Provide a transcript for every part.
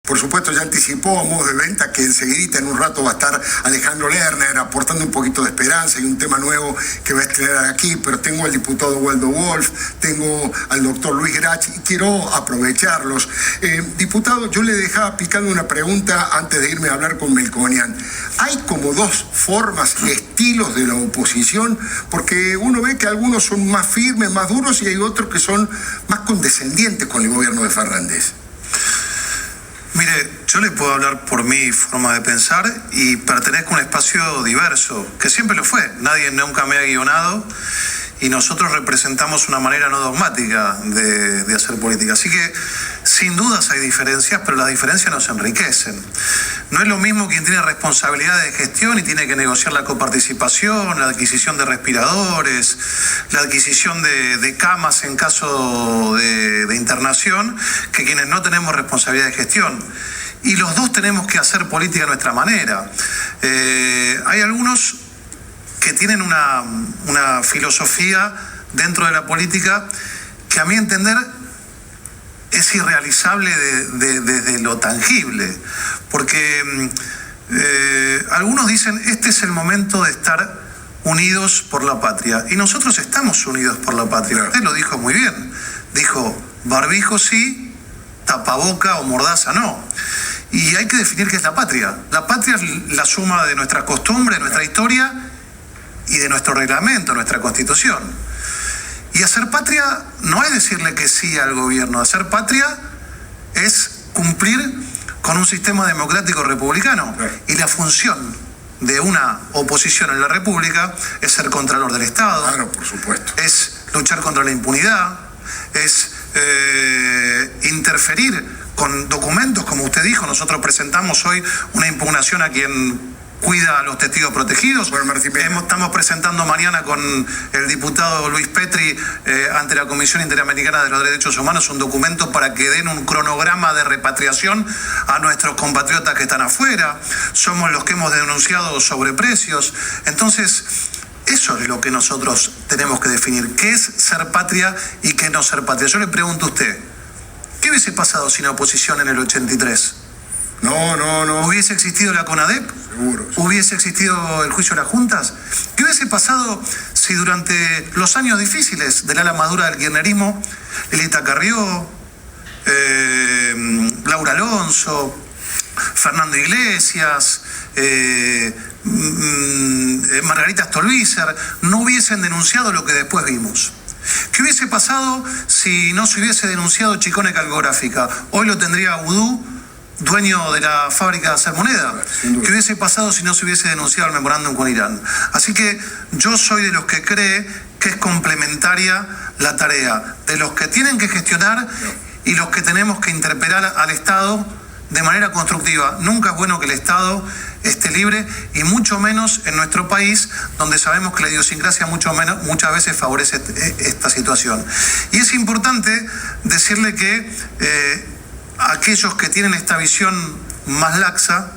Por supuesto, ya anticipó a modo de venta que enseguidita, en un rato, va a estar Alejandro Lerner aportando un poquito de esperanza y un tema nuevo que va a estrenar aquí, pero tengo al diputado Waldo Wolf, tengo al doctor Luis Grach y quiero aprovecharlos. Diputado, yo le dejaba picando una pregunta antes de irme a hablar con Melconian. Hay como dos formas, estilos de la oposición, porque uno ve que algunos son más firmes, más duros, y hay otros que son más condescendientes con el gobierno de Fernández. Mire, yo le puedo hablar por mi forma de pensar y pertenezco a un espacio diverso, que siempre lo fue. Nadie nunca me ha guionado y nosotros representamos una manera no dogmática de hacer política. Así que, sin dudas hay diferencias, pero las diferencias nos enriquecen. No es lo mismo quien tiene responsabilidad de gestión y tiene que negociar la coparticipación, la adquisición de respiradores, la adquisición de camas en caso de internación, que quienes no tenemos responsabilidad de gestión. Y los dos tenemos que hacer política a nuestra manera. Hay algunos que tienen una filosofía dentro de la política que, a mi entender, es irrealizable desde lo tangible, porque algunos dicen este es el momento de estar unidos por la patria, y nosotros estamos unidos por la patria. Claro. Usted lo dijo muy bien, dijo barbijo sí, tapaboca o mordaza no, y hay que definir qué es la patria. La patria es la suma de nuestras costumbres, de nuestra historia y de nuestro reglamento, nuestra constitución. Y hacer patria no es decirle que sí al gobierno. Hacer patria es cumplir con un sistema democrático republicano. Y la función de una oposición en la República es ser contralor del Estado. Claro, por supuesto. Es luchar contra la impunidad, es interferir con documentos, como usted dijo. Nosotros presentamos hoy una impugnación a quien cuida a los testigos protegidos. Estamos presentando mañana con el diputado Luis Petri ante la Comisión Interamericana de los Derechos Humanos un documento para que den un cronograma de repatriación a nuestros compatriotas que están afuera. Somos los que hemos denunciado sobreprecios. Entonces, eso es lo que nosotros tenemos que definir. ¿Qué es ser patria y qué no ser patria? Yo le pregunto a usted, ¿qué hubiese pasado sin oposición en el 83? No. ¿Hubiese existido la CONADEP? Seguro. ¿Hubiese existido el juicio de las juntas? ¿Qué hubiese pasado si durante los años difíciles del ala madura del kirchnerismo, Lilita Carrió, Laura Alonso, Fernando Iglesias, Margarita Stolbizer no hubiesen denunciado lo que después vimos? ¿Qué hubiese pasado si no se hubiese denunciado Chicone Calcográfica? Hoy lo tendría Vudú, dueño de la fábrica de hacer moneda. ¿Qué hubiese pasado si no se hubiese denunciado el memorándum con Irán? Así que yo soy de los que cree que es complementaria la tarea de los que tienen que gestionar y los que tenemos que interpelar al Estado de manera constructiva. Nunca es bueno que el Estado esté libre, y mucho menos en nuestro país, donde sabemos que la idiosincrasia muchas veces favorece esta situación. Y es importante decirle que aquellos que tienen esta visión más laxa,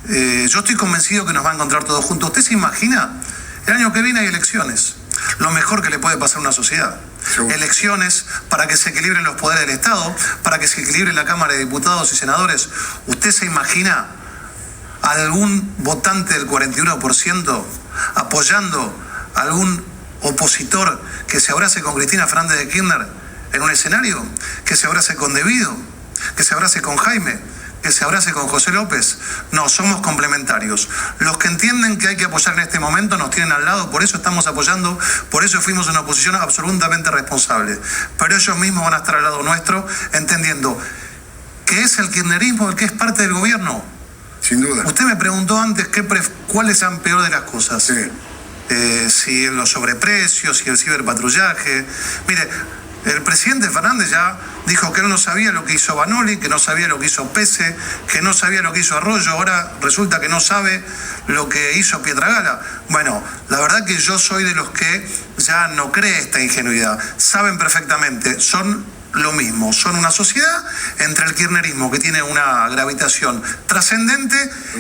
yo estoy convencido que nos va a encontrar todos juntos. ¿Usted se imagina? El año que viene hay elecciones. Lo mejor que le puede pasar a una sociedad. Seguro. Elecciones para que se equilibren los poderes del Estado, para que se equilibre la Cámara de Diputados y Senadores. ¿Usted se imagina algún votante del 41% apoyando a algún opositor que se abrace con Cristina Fernández de Kirchner en un escenario? ¿Que se abrace con De Vido? ¿Que se abrace con Jaime? ¿Que se abrace con José López? No, somos complementarios. Los que entienden que hay que apoyar en este momento nos tienen al lado, por eso estamos apoyando, por eso fuimos una oposición absolutamente responsable. Pero ellos mismos van a estar al lado nuestro, entendiendo que es el kirchnerismo el que es parte del gobierno. Sin duda. Usted me preguntó antes cuáles eran peor de las cosas. Sí. Si los sobreprecios, si el ciberpatrullaje. Mire, el presidente Fernández ya dijo que él no sabía lo que hizo Banoli, que no sabía lo que hizo Pese, que no sabía lo que hizo Arroyo. Ahora resulta que no sabe lo que hizo Pietragala. Bueno, la verdad que yo soy de los que ya no cree esta ingenuidad. Saben perfectamente, son lo mismo, son una sociedad entre el kirchnerismo, que tiene una gravitación trascendente,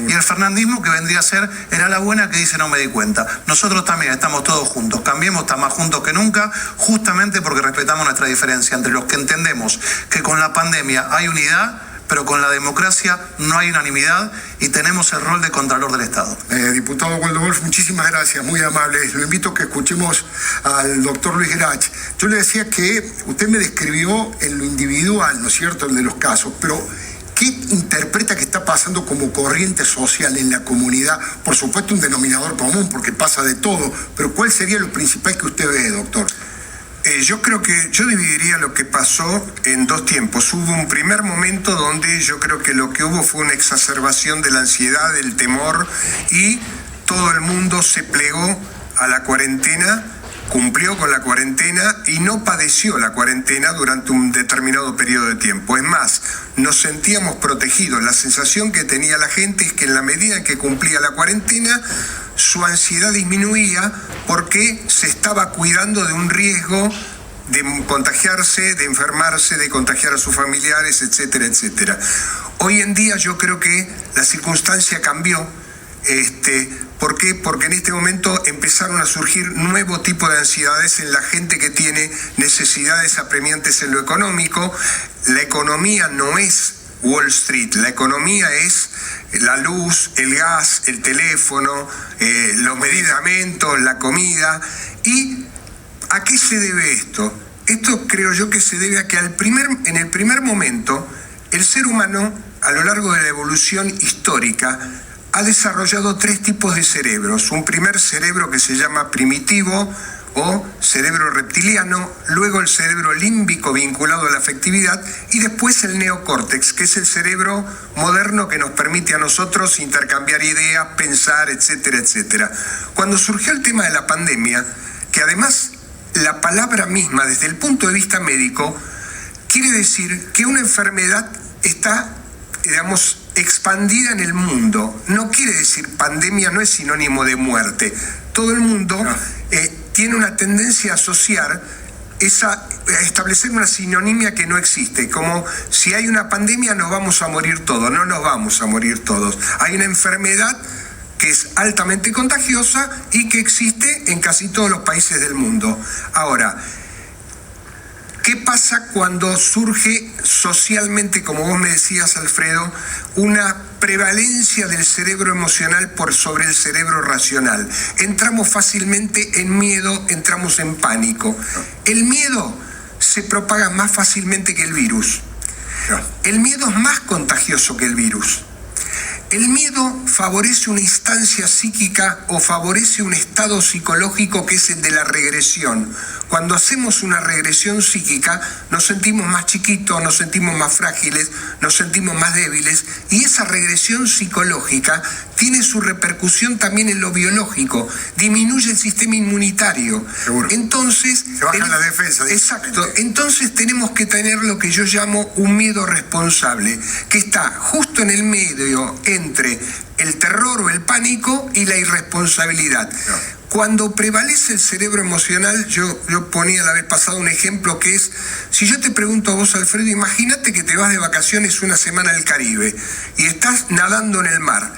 y el fernandismo, que vendría a ser el ala buena que dice no me di cuenta. Nosotros también estamos todos juntos. Cambiemos, estamos más juntos que nunca, justamente porque respetamos nuestra diferencia entre los que entendemos que con la pandemia hay unidad, pero con la democracia no hay unanimidad y tenemos el rol de Contralor del Estado. Diputado Waldo Wolf, muchísimas gracias, muy amable. Lo invito a que escuchemos al doctor Luis Grach. Yo le decía que usted me describió en lo individual, ¿no es cierto?, el de los casos, pero ¿qué interpreta que está pasando como corriente social en la comunidad? Por supuesto un denominador común, porque pasa de todo, pero ¿cuál sería lo principal que usted ve, doctor? Yo creo que yo dividiría lo que pasó en dos tiempos. Hubo un primer momento donde yo creo que lo que hubo fue una exacerbación de la ansiedad, del temor, y todo el mundo se plegó a la cuarentena, cumplió con la cuarentena y no padeció la cuarentena durante un determinado periodo de tiempo. Es más, nos sentíamos protegidos. La sensación que tenía la gente es que en la medida en que cumplía la cuarentena, su ansiedad disminuía porque se estaba cuidando de un riesgo de contagiarse, de enfermarse, de contagiar a sus familiares, etcétera, etcétera. Hoy en día yo creo que la circunstancia cambió. ¿Por qué? Porque en este momento empezaron a surgir nuevo tipo de ansiedades en la gente que tiene necesidades apremiantes en lo económico. La economía no es Wall Street, la economía es la luz, el gas, el teléfono, los medicamentos, la comida. ¿Y a qué se debe esto? Esto creo yo que se debe a que en el primer momento el ser humano, a lo largo de la evolución histórica, ha desarrollado tres tipos de cerebros. Un primer cerebro que se llama primitivo o cerebro reptiliano, luego el cerebro límbico vinculado a la afectividad y después el neocórtex, que es el cerebro moderno que nos permite a nosotros intercambiar ideas, pensar, etcétera, etcétera. Cuando surgió el tema de la pandemia, que además la palabra misma desde el punto de vista médico quiere decir que una enfermedad está, digamos, expandida en el mundo. No quiere decir pandemia, no es sinónimo de muerte. Todo el mundo tiene una tendencia a asociar a establecer una sinonimia que no existe, como si hay una pandemia nos vamos a morir todos. No nos vamos a morir todos. Hay una enfermedad que es altamente contagiosa y que existe en casi todos los países del mundo. Ahora, ¿qué pasa cuando surge socialmente, como vos me decías, Alfredo, una prevalencia del cerebro emocional por sobre el cerebro racional? Entramos fácilmente en miedo, entramos en pánico. El miedo se propaga más fácilmente que el virus. El miedo es más contagioso que el virus. El miedo favorece una instancia psíquica o favorece un estado psicológico que es el de la regresión. Cuando hacemos una regresión psíquica nos sentimos más chiquitos, nos sentimos más frágiles, nos sentimos más débiles y esa regresión psicológica tiene su repercusión también en lo biológico, disminuye el sistema inmunitario. Seguro. Entonces, se baja la defensa. Exacto. Entonces tenemos que tener lo que yo llamo un miedo responsable, que está justo en el medio entre el terror o el pánico y la irresponsabilidad. No. Cuando prevalece el cerebro emocional, yo ponía la vez pasada un ejemplo que es, si yo te pregunto a vos, Alfredo, imagínate que te vas de vacaciones una semana al Caribe y estás nadando en el mar.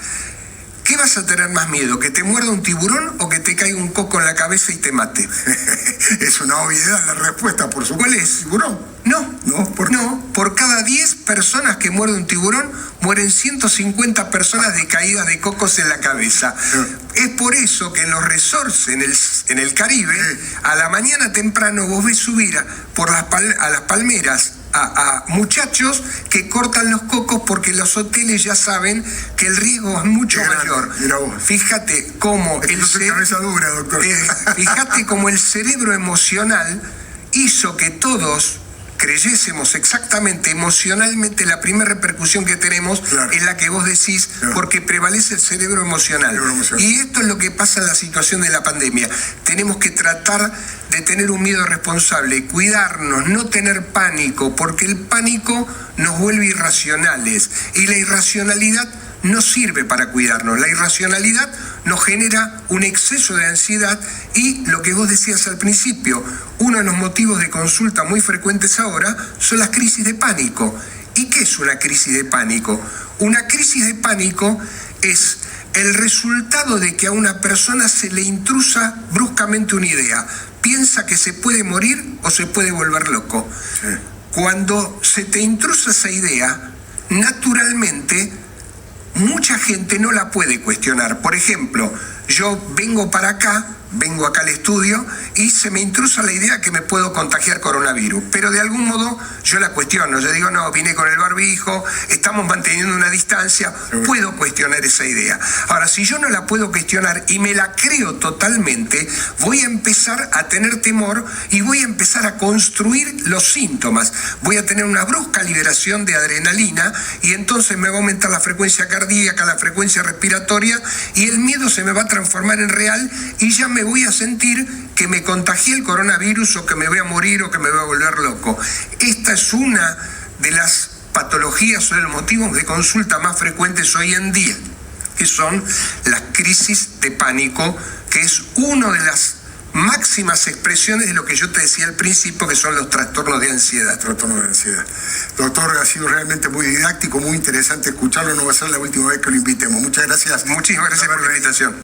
¿Qué vas a tener más miedo? ¿Que te muerda un tiburón o que te caiga un coco en la cabeza y te mate? Es una obviedad la respuesta, por supuesto. ¿Cuál es? ¿Tiburón? No, por cada 10 personas que muerde un tiburón, mueren 150 personas de caída de cocos en la cabeza. Es por eso que en los resorts en el Caribe, a la mañana temprano vos ves subir a las palmeras a muchachos que cortan los cocos porque los hoteles ya saben que el riesgo es mucho mayor. Fíjate cómo fíjate cómo el cerebro emocional hizo que todos creyésemos exactamente emocionalmente la primera repercusión que tenemos es la que vos decís, porque prevalece el cerebro emocional. Y esto es lo que pasa en la situación de la pandemia. Tenemos que tratar de tener un miedo responsable, cuidarnos, no tener pánico, porque el pánico nos vuelve irracionales y la irracionalidad no sirve para cuidarnos. La irracionalidad nos genera un exceso de ansiedad y lo que vos decías al principio, uno de los motivos de consulta muy frecuentes ahora son las crisis de pánico. ¿Y qué es una crisis de pánico? Una crisis de pánico es el resultado de que a una persona se le intrusa bruscamente una idea. Piensa que se puede morir o se puede volver loco. Sí. Cuando se te intrusa esa idea, naturalmente mucha gente no la puede cuestionar. Por ejemplo, yo vengo acá al estudio y se me intrusa la idea que me puedo contagiar coronavirus, pero de algún modo yo la cuestiono, yo digo, no, vine con el barbijo, estamos manteniendo una distancia, puedo cuestionar esa idea. Ahora, si yo no la puedo cuestionar y me la creo totalmente, voy a empezar a tener temor y voy a empezar a construir los síntomas, voy a tener una brusca liberación de adrenalina y entonces me va a aumentar la frecuencia cardíaca, la frecuencia respiratoria y el miedo se me va a transformar en real y ya me voy a sentir que me contagié el coronavirus o que me voy a morir o que me voy a volver loco. Esta es una de las patologías o de los motivos de consulta más frecuentes hoy en día, que son las crisis de pánico, que es una de las máximas expresiones de lo que yo te decía al principio, que son los trastornos de ansiedad. Trastornos de ansiedad. Doctor, ha sido realmente muy didáctico, muy interesante escucharlo. No va a ser la última vez que lo invitemos. Muchas gracias. Muchísimas gracias por la invitación.